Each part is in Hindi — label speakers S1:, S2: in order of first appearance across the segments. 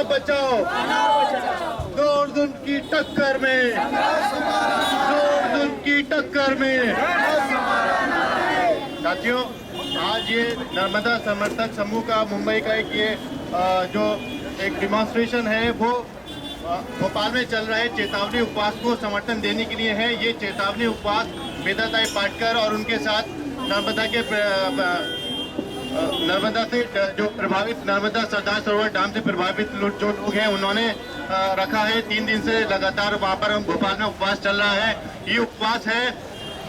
S1: बचाओ दो अर्जुन की टक्कर में, दो अर्जुन की टक्कर में। साथियों, आज ये नर्मदा समर्थक समूह का मुंबई का जो एक डिमॉन्स्ट्रेशन है वो भोपाल में चल रहा है। चेतावनी उपवास को समर्थन देने के लिए है। ये चेतावनी उपवास वेदाताई पाटकर और उनके साथ नर्मदा से जो प्रभावित, नर्मदा सरदार सरोवर डैम से प्रभावित जो लोग हैं उन्होंने रखा है। 3 दिन से लगातार वहाँ पर भोपाल में उपवास चल रहा है। ये उपवास है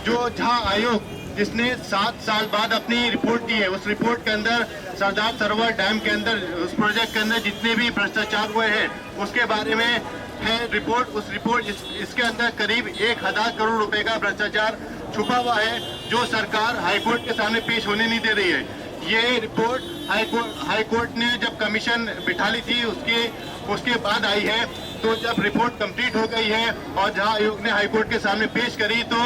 S1: जो झा आयोग जिसने 7 साल बाद अपनी रिपोर्ट दी है, उस रिपोर्ट के अंदर सरदार सरोवर डैम के अंदर, उस प्रोजेक्ट के अंदर जितने भी भ्रष्टाचार हुए हैं उसके बारे में है रिपोर्ट। उस रिपोर्ट इसके अंदर करीब 1000 करोड़ रुपए का भ्रष्टाचार छुपा हुआ है जो सरकार हाईकोर्ट के सामने पेश होने नहीं दे रही है। ये रिपोर्ट हाईकोर्ट ने जब कमीशन बिठा ली थी उसके बाद आई है। तो जब रिपोर्ट कंप्लीट हो गई है और जहां आयोग ने हाईकोर्ट के सामने पेश करी तो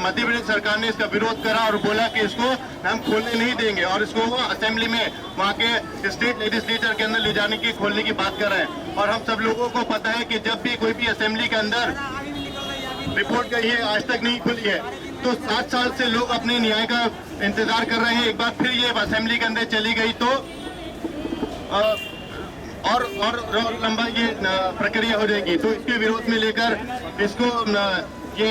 S1: मध्य प्रदेश सरकार ने इसका विरोध करा और बोला कि इसको हम खोलने नहीं देंगे और इसको वो असेंबली में वहाँ के स्टेट लेजिस्लेचर के अंदर ले जाने की, खोलने की बात कर रहे हैं। और हम सब लोगों को पता है कि जब भी कोई भी असेंबली के अंदर रिपोर्ट गई है आज तक नहीं खुली है। तो 7 साल से लोग अपने न्याय का इंतजार कर रहे हैं। एक बार फिर ये असेंबली के अंदर चली गई तो और लंबा ये प्रक्रिया हो जाएगी। तो इसके विरोध में लेकर इसको ये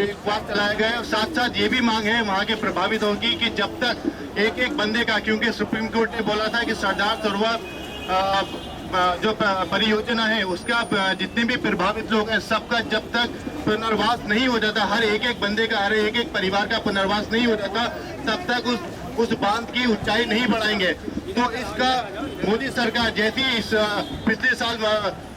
S1: उपवास चलाया गया है। और साथ साथ ये भी मांग है वहाँ के प्रभावितों की कि जब तक एक बंदे का, क्योंकि सुप्रीम कोर्ट ने बोला था कि सरदार सरोवर जो परियोजना है उसका जितने भी प्रभावित लोग हैं सबका जब तक पुनर्वास नहीं हो जाता, हर एक बंदे का, हर एक परिवार का पुनर्वास नहीं हो जाता, तब तक उस बांध की ऊंचाई नहीं बढ़ाएंगे। तो इसका मोदी सरकार जैसी पिछले साल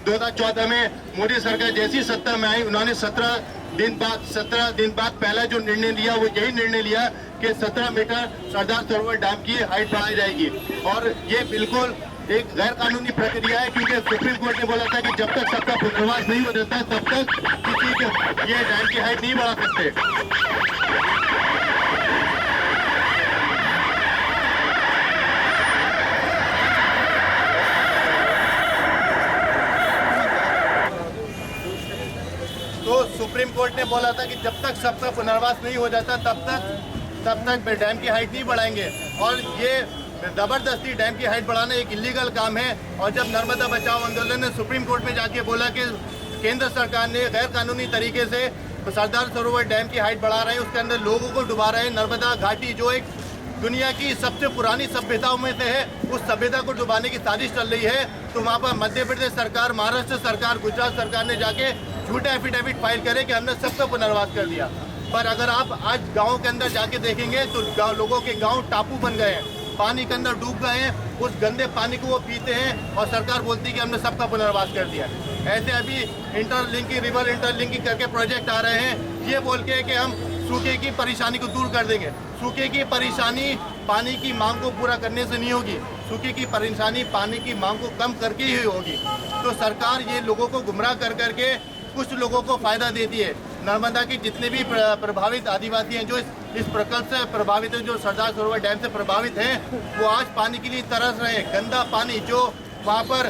S1: 2014 में मोदी सरकार जैसी सत्ता में आई, उन्होंने 17 दिन बाद पहला जो निर्णय लिया वो यही निर्णय लिया कि 17 मीटर सरदार सरोवर डैम की हाइट बढ़ाई जाएगी। और ये बिल्कुल एक गैर कानूनी प्रक्रिया है क्योंकि सुप्रीम कोर्ट ने बोला था कि जब तक सबका पुनर्वास नहीं हो जाता तब तक किसी ये डैम की हाइट नहीं बढ़ा सकते। तो सुप्रीम कोर्ट ने बोला था कि जब तक सबका पुनर्वास नहीं हो जाता तब तक डैम की हाइट नहीं बढ़ाएंगे। और ये जबरदस्ती डैम की हाइट बढ़ाना एक इलीगल काम है। और जब नर्मदा बचाओ आंदोलन ने सुप्रीम कोर्ट में जाके बोला कि केंद्र सरकार ने गैर कानूनी तरीके से सरदार सरोवर डैम की हाइट बढ़ा रहे हैं, उसके अंदर लोगों को डुबा रहे हैं, नर्मदा घाटी जो एक दुनिया की सबसे पुरानी सभ्यताओं में से है, उस सभ्यता को डुबाने की साजिश चल रही है। तो वहाँ पर मध्य प्रदेश सरकार, महाराष्ट्र सरकार, गुजरात सरकार ने जाके झूठे एफिडेविट फाइल करे कि हमने सबका पुनर्वास कर दिया। पर अगर आप आज गाँव के अंदर जाके देखेंगे तो लोगों के गाँव टापू बन गए हैं, पानी के अंदर डूब गए हैं। उस गंदे पानी को वो पीते हैं और सरकार बोलती है कि हमने सबका पुनर्वास कर दिया। ऐसे अभी रिवर इंटरलिंकिंग करके प्रोजेक्ट आ रहे हैं, ये बोल के कि हम सूखे की परेशानी को दूर कर देंगे। सूखे की परेशानी पानी की मांग को पूरा करने से नहीं होगी, सूखे की परेशानी पानी की मांग को कम करके ही होगी। तो सरकार ये लोगों को गुमराह कर करके कुछ लोगों को फायदा देती है। नर्मदा की जितने भी प्रभावित आदिवासी हैं जो इस प्रकल्प से प्रभावित हैं, जो सरदार सरोवर डैम से प्रभावित हैं, वो आज पानी के लिए तरस रहे हैं। गंदा पानी जो वहाँ पर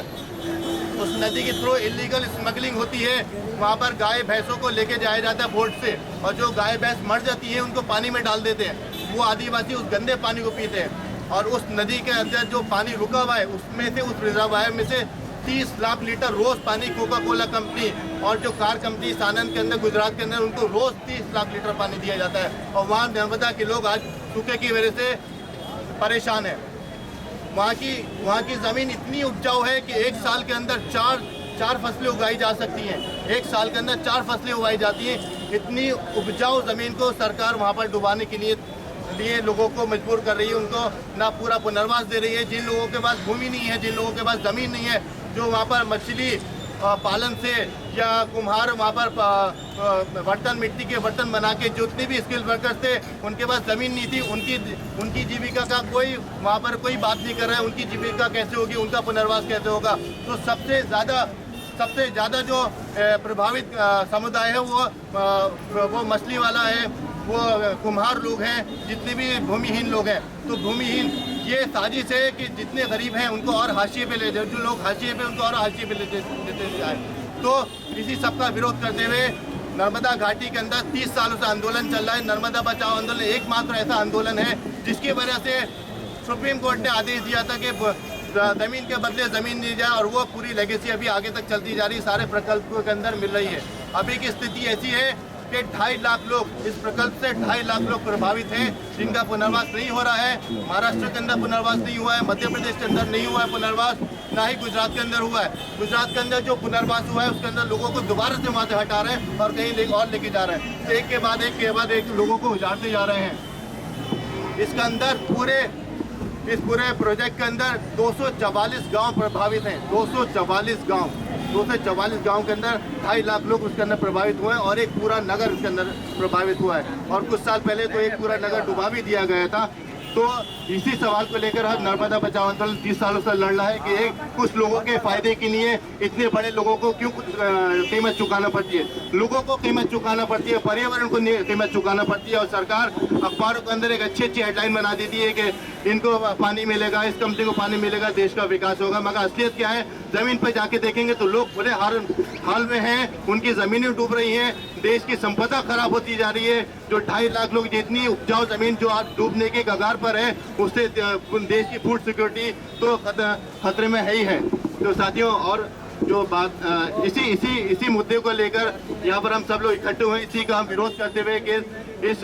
S1: उस नदी के थ्रू इलीगल स्मगलिंग होती है, वहाँ पर गाय भैंसों को लेके जाया जाता है बोट से, और जो गाय भैंस मर जाती है उनको पानी में डाल देते हैं। वो आदिवासी उस गंदे पानी को पीते हैं और उस नदी के अंदर जो पानी रुका हुआ है उसमें से, उस रिजर्वायर में से 30 लाख लीटर रोज पानी कोका कोला कंपनी और जो कार कंपनी सानंद के अंदर, गुजरात के अंदर, उनको रोज 30 लाख लीटर पानी दिया जाता है। और वहाँ नर्मदा के लोग आज सूखे की वजह से परेशान है। वहाँ की ज़मीन इतनी उपजाऊ है कि एक साल के अंदर चार फसलें उगाई जा सकती हैं। एक साल के अंदर 4 फसलें उगाई जाती हैं। इतनी उपजाऊ ज़मीन को सरकार वहाँ पर डुबाने के लिए लोगों को मजबूर कर रही है, उनको ना पूरा पुनर्वास दे रही है। जिन लोगों के पास भूमि नहीं है, जिन लोगों के पास ज़मीन नहीं है, जो वहाँ पर मछली पालन से या कुम्हार वहाँ पर बर्तन, मिट्टी के बर्तन बना के जितने भी स्किल वर्कर्स थे उनके पास ज़मीन नहीं थी, उनकी जीविका का कोई वहाँ पर कोई बात नहीं कर रहा है। उनकी जीविका कैसे होगी, उनका पुनर्वास कैसे होगा। तो सबसे ज़्यादा जो प्रभावित समुदाय है वो मछली वाला है, वो कुम्हार लोग हैं, जितने भी भूमिहीन लोग हैं, तो भूमिहीन ये साजिश है कि जितने गरीब हैं उनको और हाशिए पे ले जाए, जो लोग हाशिए पे उनको और हाशिए पे लेते जाए। तो इसी सब का विरोध करते हुए नर्मदा घाटी के अंदर 30 सालों से आंदोलन चल रहा है। नर्मदा बचाओ आंदोलन एकमात्र ऐसा आंदोलन है जिसकी वजह से सुप्रीम कोर्ट ने आदेश दिया था कि ज़मीन के बदले ज़मीन दी जाए, और वो पूरी लेगेसी अभी आगे तक चलती जा रही है, सारे प्रकल्पों के अंदर मिल रही है। अभी की स्थिति ऐसी है कि 2.5 लाख लोग इस प्रकल्प से 2.5 लाख लोग प्रभावित हैं, जिनका पुनर्वास नहीं हो रहा है। महाराष्ट्र के अंदर पुनर्वास नहीं हुआ है, मध्य प्रदेश के अंदर नहीं हुआ है पुनर्वास, ना ही गुजरात के अंदर हुआ है। गुजरात के अंदर जो पुनर्वास हुआ है उसके अंदर लोगों को दोबारा से वहाँ से हटा रहे हैं और कहीं और लेके जा रहे हैं। तो एक के बाद एक लोगों को उजाड़ते जा रहे हैं। इसके अंदर इस पूरे प्रोजेक्ट के अंदर 244 गांव प्रभावित हैं। 244 गांव के अंदर 2.5 लाख लोग उसके अंदर प्रभावित हुए हैं, और एक पूरा नगर उसके अंदर प्रभावित हुआ है। और कुछ साल पहले तो एक पूरा नगर डुबा भी दिया गया था। तो इसी सवाल को लेकर हम नर्मदा बचाओ आंदोलन 30 सालों से लड़ रहा है कि एक कुछ लोगों के फायदे के लिए इतने बड़े लोगों को क्यों कीमत चुकाना पड़ती है। लोगों को कीमत चुकाना पड़ती है, पर्यावरण को कीमत चुकाना पड़ती है। और सरकार अखबारों के अंदर एक अच्छी हेडलाइन बना देती है कि इनको पानी मिलेगा, इस कंपनी को पानी मिलेगा, देश का विकास होगा। मगर असलियत क्या है, जमीन पर जाके देखेंगे तो लोग बड़े हाल में हैं, उनकी जमीनें डूब रही हैं, देश की संपदा खराब होती जा रही है। जो 2.5 लाख लोग जितनी उपजाऊ जमीन जो आज डूबने के कगार पर है, उससे देश की फूड सिक्योरिटी तो खतरे में है ही है। तो साथियों, और जो बात इसी मुद्दे को लेकर यहाँ पर हम सब लोग इकट्ठे हुए, इसी का हम विरोध करते हुए कि इस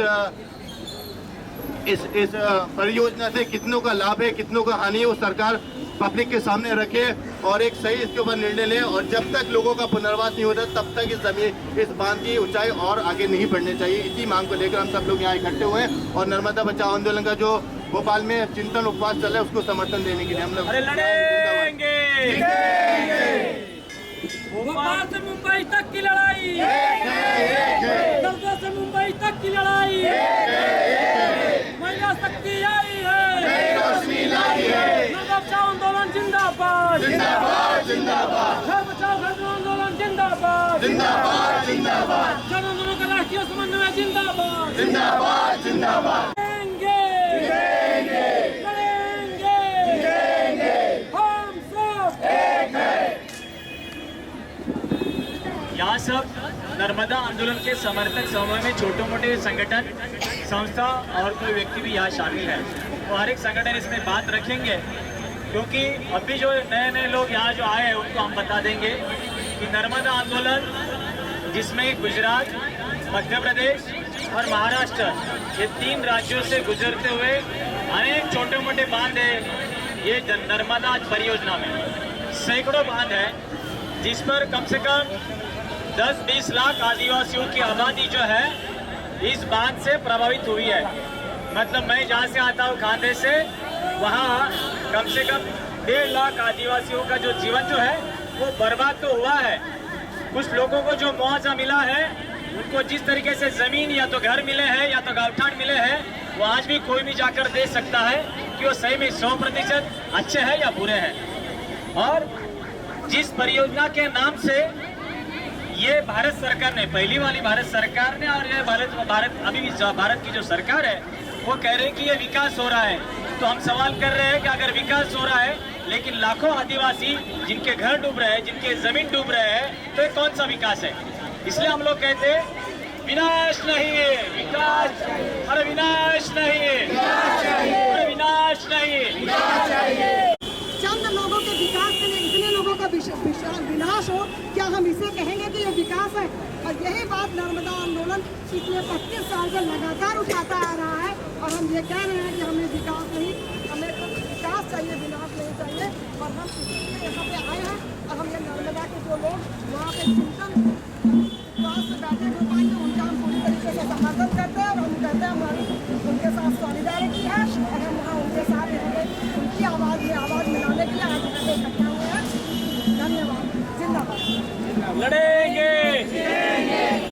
S1: परियोजना से कितनों का लाभ है, कितनों का हानि है, वो सरकार पब्लिक के सामने रखे और एक सही इसके ऊपर निर्णय ले। और जब तक लोगों का पुनर्वास नहीं होता तब तक इस बांध की ऊंचाई और आगे नहीं बढ़नी चाहिए। इसी मांग को लेकर हम सब लोग यहाँ इकट्ठे हुए हैं, और नर्मदा बचाओ आंदोलन का जो भोपाल में चिंतन उपवास चल रहा है उसको समर्थन देने के लिए हम लोग
S2: लड़ेंगे। भोपाल से मुंबई तक की लड़ाई, नर्मदा से मुंबई तक की लड़ाई, महिला शक्ति आई है, नर्मदा बचाओ आंदोलन जिंदाबाद, घर बचाओ घर आंदोलन जिंदाबाद, जन आंदोलन का राष्ट्रीय समन्वय जिंदाबाद। यहाँ सब नर्मदा आंदोलन के समर्थक समूह में छोटे मोटे संगठन, संस्था और कोई व्यक्ति भी यहाँ शामिल है। तो हर एक संगठन इसमें बात रखेंगे, क्योंकि अभी जो नए लोग यहाँ जो आए हैं उनको हम बता देंगे कि नर्मदा आंदोलन जिसमें गुजरात, मध्य प्रदेश और महाराष्ट्र ये 3 राज्यों से गुजरते हुए अनेक छोटे मोटे बांध है। ये नर्मदा परियोजना में सैकड़ों बांध है, जिस पर कम से कम 10-20 लाख आदिवासियों की आबादी जो है इस बांध से प्रभावित हुई है। मतलब मैं जहाँ से आता हूँ खांडे से, वहाँ कम से कम 1.5 लाख आदिवासियों का जो जीवन जो है वो बर्बाद तो हुआ है। कुछ लोगों को जो मुआवजा मिला है, उनको जिस तरीके से जमीन या तो घर मिले हैं या तो गाँवठान मिले हैं, वो आज भी कोई भी जाकर दे सकता है कि वो सही में 100% अच्छे हैं या बुरे हैं। और जिस परियोजना के नाम से ये भारत सरकार ने, पहली वाली भारत सरकार ने, और ये भारत अभी भी भारत की जो सरकार है वो कह रहे हैं कि ये विकास हो रहा है। तो हम सवाल कर रहे हैं कि अगर विकास हो रहा है लेकिन लाखों आदिवासी जिनके घर डूब रहे हैं, जिनके जमीन डूब रहे हैं, तो ये कौन सा विकास है। इसलिए हम लोग कहते हैं विनाश नहीं है विकास, अरे विनाश नहीं है, अरे विनाश नहीं है।
S3: चंद लोगों के विकास के लिए इतने लोगों का विनाश हो, क्या हम इसे कहेंगे कि ये विकास है। और यही बात नर्मदा आंदोलन पिछले 25 साल से लगातार उठाता आ रहा है, और हम ये कह रहे हैं कि हमें विकास नहीं, हमें तो विकास चाहिए, विनाश नहीं चाहिए। और हम इसलिए यहाँ पे आए हैं, और हम ये नर्मदा के जो लोग वहाँ पे चिंतन उपवास में बैठे हो पाएंगे, उनका हम पूरी तरीके से समर्थन करते हैं। और हम कहते हैं हमारी उनके साथ सॉलिडारिटी है, और हम वहाँ उनके साथ उनकी आवाज़ मिलाने के लिए आज इकट्ठा हुए हैं। धन्यवाद। जिंदाबाद।
S2: लड़े